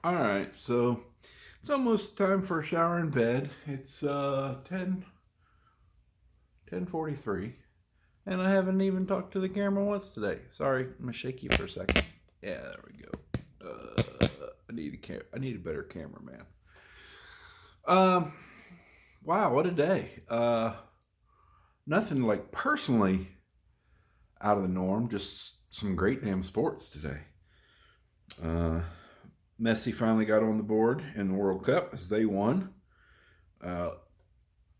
All right, so it's almost time for a shower in bed. It's 10:43, and I haven't even talked to the camera once today. Sorry, I'm gonna shake you for a second. Yeah, there we go. I need a better cameraman. Um, wow, what a day. Nothing like personally out of the norm. Just some great damn sports today. Uh, Messi finally got on the board in the World Cup as they won. Uh,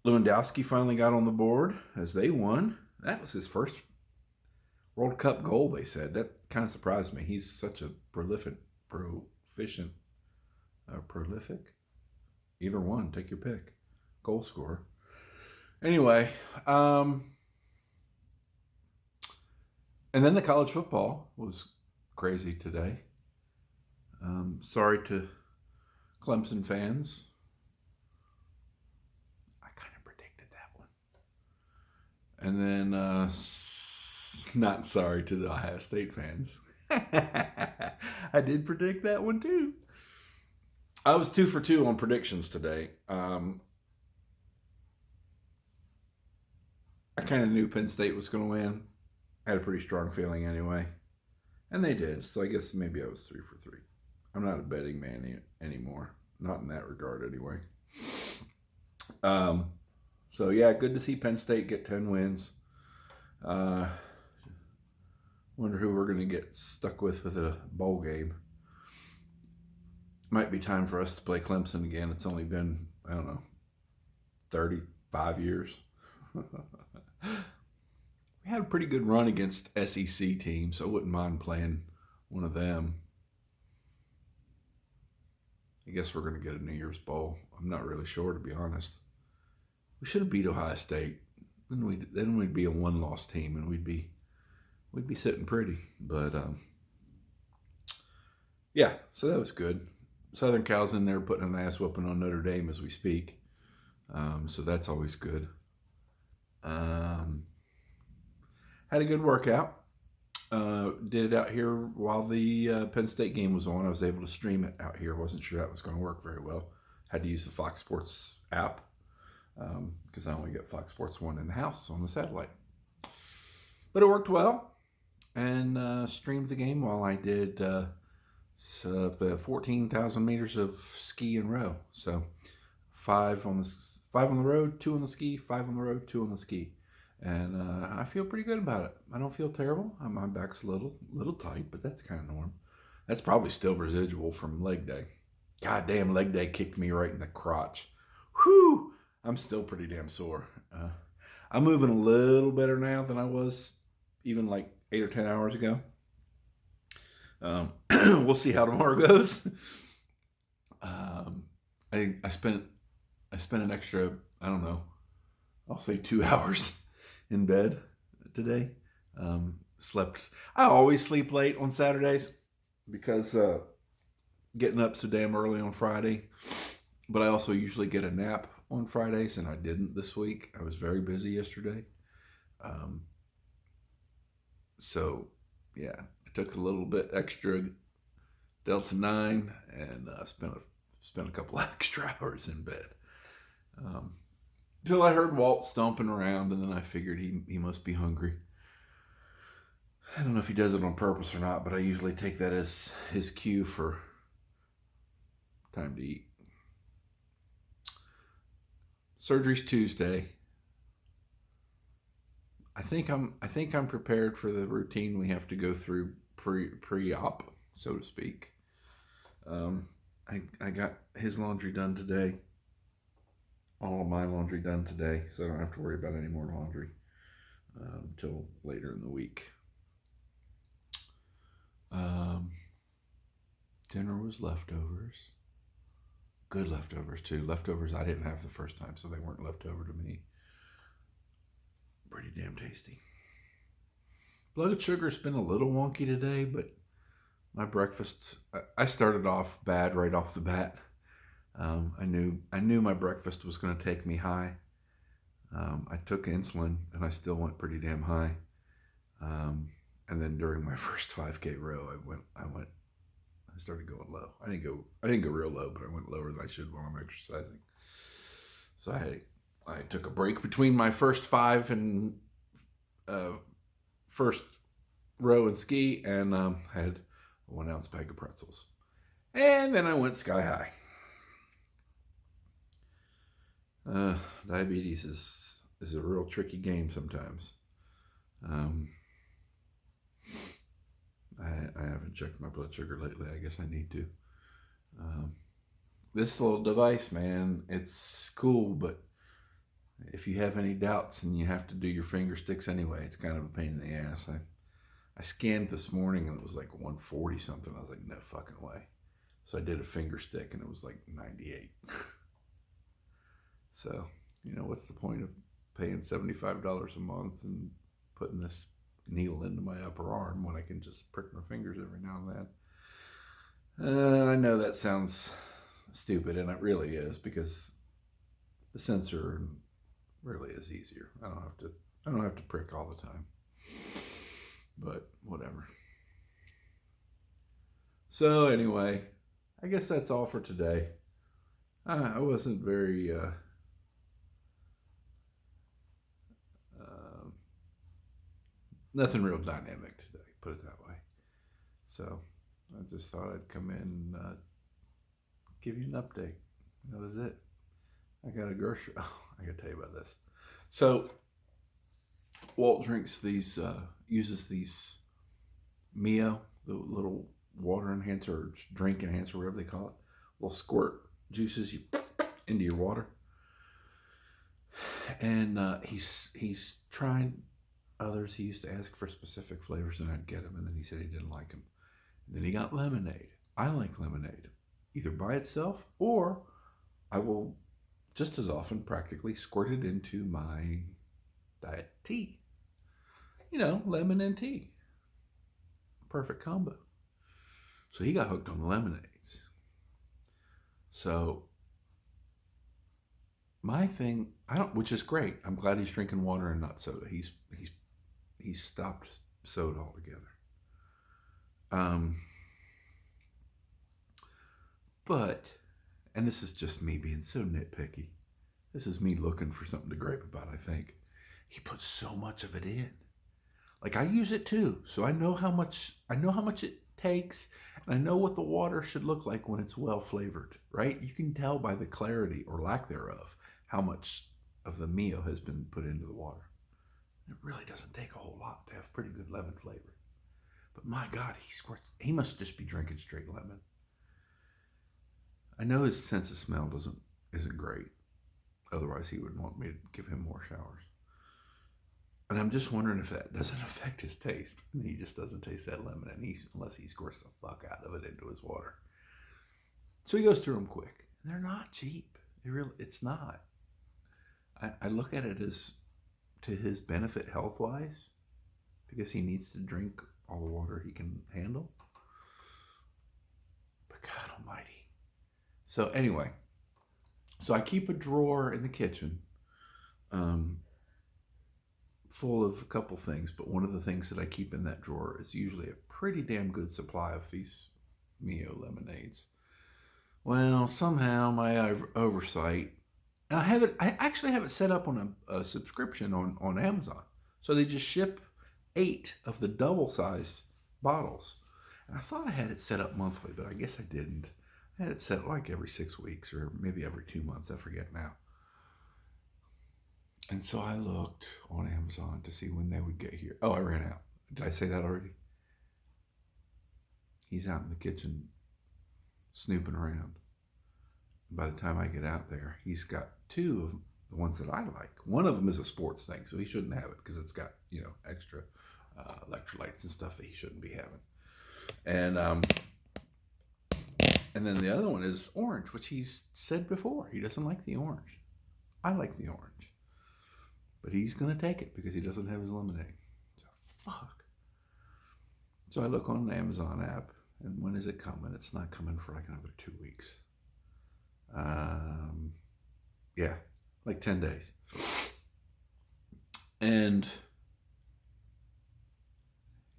Lewandowski finally got on the board as they won. That was his first World Cup goal, they said. That kind of surprised me. He's such a proficient, prolific? Either one, take your pick. Goal scorer. Anyway, and then the college football was crazy today. Sorry to Clemson fans. I kind of predicted that one. And then, not sorry to the Ohio State fans. I did predict that one too. I was 2 for 2 on predictions today. I kind of knew Penn State was going to win. I had a pretty strong feeling anyway. And they did. So I guess maybe I was 3 for 3. I'm not a betting man anymore. Not in that regard anyway. So yeah, good to see Penn State get 10 wins. Wonder who we're going to get stuck with a bowl game. Might be time for us to play Clemson again. It's only been, I don't know, 35 years. We had a pretty good run against SEC teams, so I wouldn't mind playing one of them. I guess we're going to get a New Year's Bowl. I'm not really sure, to be honest. We should have beat Ohio State. Then we'd be a one-loss team, and we'd be sitting pretty. But yeah, so that was good. Southern Cal's in there putting an ass whooping on Notre Dame as we speak. So that's always good. Had a good workout. Did it out here while the Penn State game was on. I was able to stream it out here. Wasn't sure that was going to work very well. Had to use the Fox Sports app because I only get Fox Sports 1 in the house on the satellite. But it worked well, and streamed the game while I did the 14,000 meters of ski and row. So 5 on the road, 2 on the ski, 5 on the road, 2 on the ski. And I feel pretty good about it. I don't feel terrible. My back's a little tight, but that's kind of normal. That's probably still residual from leg day. Goddamn, leg day kicked me right in the crotch. Whew! I'm still pretty damn sore. I'm moving a little better now than I was even like 8 or 10 hours ago. We'll see how tomorrow goes. I spent an extra, I don't know, I'll say 2 hours in bed today. Slept. I always sleep late on Saturdays because getting up so damn early on Friday. But I also usually get a nap on Fridays, and I didn't this week. I was very busy yesterday. So yeah, I took a little bit extra Delta 9 and spent a couple extra hours in bed. Till I heard Walt stomping around, and then I figured he must be hungry. I don't know if he does it on purpose or not, but I usually take that as his cue for time to eat. Surgery's Tuesday. I think I'm prepared for the routine we have to go through pre-op, so to speak. I got his laundry done today. All of my laundry done today, so I don't have to worry about any more laundry until later in the week. Dinner was leftovers. Good leftovers too. Leftovers I didn't have the first time, so they weren't left over to me. Pretty damn tasty. Blood sugar's been a little wonky today, but my breakfast, I started off bad right off the bat. I knew my breakfast was going to take me high. I took insulin and I still went pretty damn high. And then during my first 5K row, I went I started going low. I didn't go real low, but I went lower than I should while I'm exercising. So I took a break between my first 5 and first row and ski, and had a 1 ounce bag of pretzels. And then I went sky high. Diabetes is a real tricky game sometimes. I haven't checked my blood sugar lately. I guess I need to. This little device, man, it's cool, but if you have any doubts and you have to do your finger sticks anyway, it's kind of a pain in the ass. I scanned this morning and it was like 140 something. I was like, no fucking way. So I did a finger stick and it was like 98. So, what's the point of paying $75 a month and putting this needle into my upper arm when I can just prick my fingers every now and then? I know that sounds stupid, and it really is, because the sensor really is easier. I don't have to prick all the time. But whatever. So anyway, I guess that's all for today. I wasn't very nothing real dynamic today, put it that way. So I just thought I'd come in and give you an update. That was it. I got a grocery. Oh, I got to tell you about this. So Walt uses these Mio, the little water enhancer or drink enhancer, whatever they call it. Little squirt juices you into your water. And he's tried others. He used to ask for specific flavors and I'd get them, and then he said he didn't like them. And then he got lemonade. I like lemonade, either by itself, or I will just as often practically squirt it into my diet tea. Lemon and tea. Perfect combo. So he got hooked on the lemonades. So my thing, which is great. I'm glad he's drinking water and not soda. He's stopped soda altogether. But, and this is just me being so nitpicky. This is me looking for something to gripe about, I think. He puts so much of it in. Like, I use it too, so I know how much it takes, and I know what the water should look like when it's well flavored, right? You can tell by the clarity or lack thereof how much of the Mio has been put into the water. It really doesn't take a whole lot to have pretty good lemon flavor. But my God, he must just be drinking straight lemon. I know his sense of smell isn't great. Otherwise, he would want me to give him more showers. And I'm just wondering if that doesn't affect his taste. And he just doesn't taste that lemon unless he squirts the fuck out of it into his water. So he goes through them quick. And they're not cheap. It's not. I look at it as to his benefit health-wise, because he needs to drink all the water he can handle. But God almighty. So anyway, I keep a drawer in the kitchen full of a couple things, but one of the things that I keep in that drawer is usually a pretty damn good supply of these Mio lemonades. Well, somehow my oversight, and I actually have it set up on a subscription on Amazon. So they just ship 8 of the double-sized bottles. And I thought I had it set up monthly, but I guess I didn't. I had it set like every 6 weeks or maybe every 2 months. I forget now. And so I looked on Amazon to see when they would get here. Oh, I ran out. Did I say that already? He's out in the kitchen snooping around. By the time I get out there, he's got 2 of the ones that I like. One of them is a sports thing, so he shouldn't have it because it's got, extra electrolytes and stuff that he shouldn't be having. And then the other one is orange, which he's said before. He doesn't like the orange. I like the orange. But he's going to take it because he doesn't have his lemonade. So, fuck. So I look on the Amazon app, and when is it coming? It's not coming for like another 2 weeks. Yeah, like 10 days. And it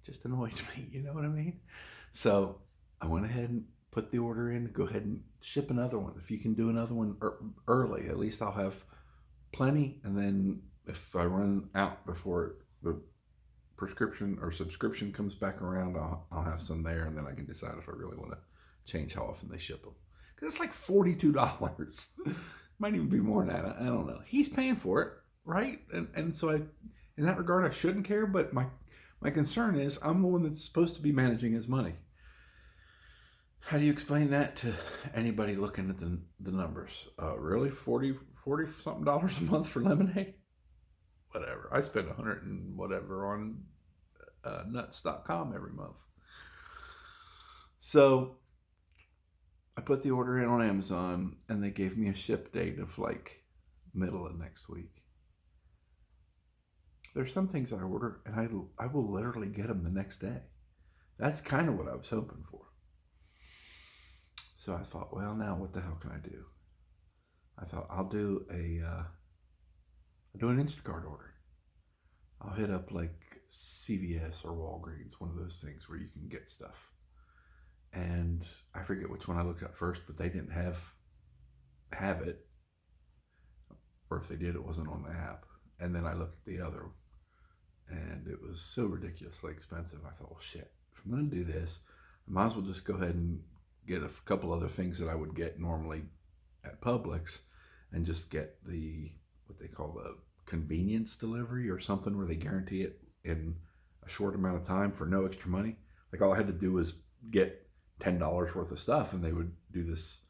just annoyed me, you know what I mean? So I went ahead and put the order in. Go ahead and ship another one. If you can do another one early, at least I'll have plenty. And then if I run out before the prescription or subscription comes back around, I'll have some there, and then I can decide if I really want to change how often they ship them. Because it's like $42. Might even be more than that. I don't know. He's paying for it, right? And so in that regard, I shouldn't care. But my concern is I'm the one that's supposed to be managing his money. How do you explain that to anybody looking at the numbers? Really? 40 something dollars a month for lemonade? Whatever. I spend 100 and whatever on nuts.com every month. So I put the order in on Amazon, and they gave me a ship date of like middle of next week. There's some things I order, and I will literally get them the next day. That's kind of what I was hoping for. So I thought, well, now what the hell can I do? I thought I'll do an Instacart order. I'll hit up like CVS or Walgreens, one of those things where you can get stuff. And I forget which one I looked at first, but they didn't have it. Or if they did, it wasn't on the app. And then I looked at the other, and it was so ridiculously expensive. I thought, well, shit, if I'm going to do this, I might as well just go ahead and get a couple other things that I would get normally at Publix, and just get what they call the convenience delivery or something, where they guarantee it in a short amount of time for no extra money. Like all I had to do was get $10 worth of stuff, and they would do this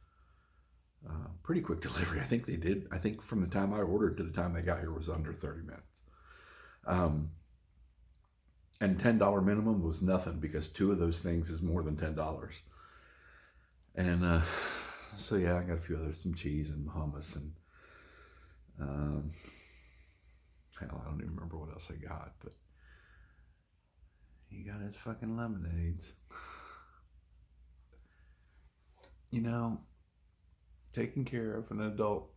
pretty quick delivery. I think from the time I ordered to the time they got here was under 30 minutes. And $10 minimum was nothing, because 2 of those things is more than $10. And so yeah, I got a few others, some cheese and hummus, and hell, I don't even remember what else I got, but he got his fucking lemonades. You know, taking care of an adult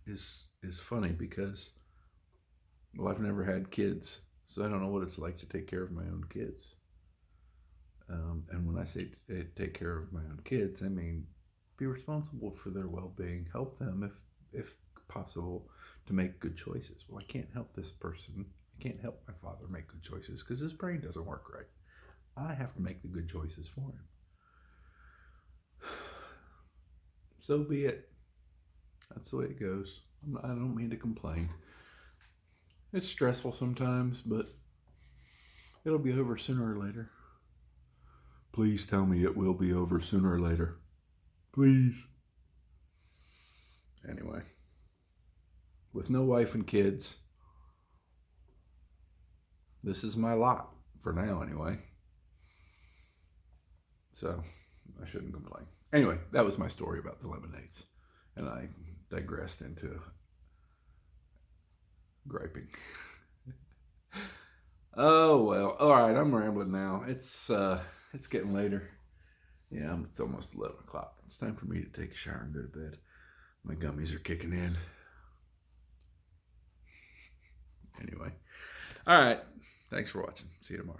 is funny, because, well, I've never had kids, so I don't know what it's like to take care of my own kids. And when I say take care of my own kids, I mean be responsible for their well-being, help them if possible to make good choices. Well, I can't help this person. I can't help my father make good choices because his brain doesn't work right. I have to make the good choices for him. So be it. That's the way it goes. I don't mean to complain. It's stressful sometimes, but it'll be over sooner or later. Please tell me it will be over sooner or later. Please. Anyway, with no wife and kids, this is my lot for now anyway. So I shouldn't complain. Anyway, that was my story about the lemonades. And I digressed into griping. Oh, well. All right, I'm rambling now. It's getting later. Yeah, it's almost 11 o'clock. It's time for me to take a shower and go to bed. My gummies are kicking in. Anyway. All right. Thanks for watching. See you tomorrow.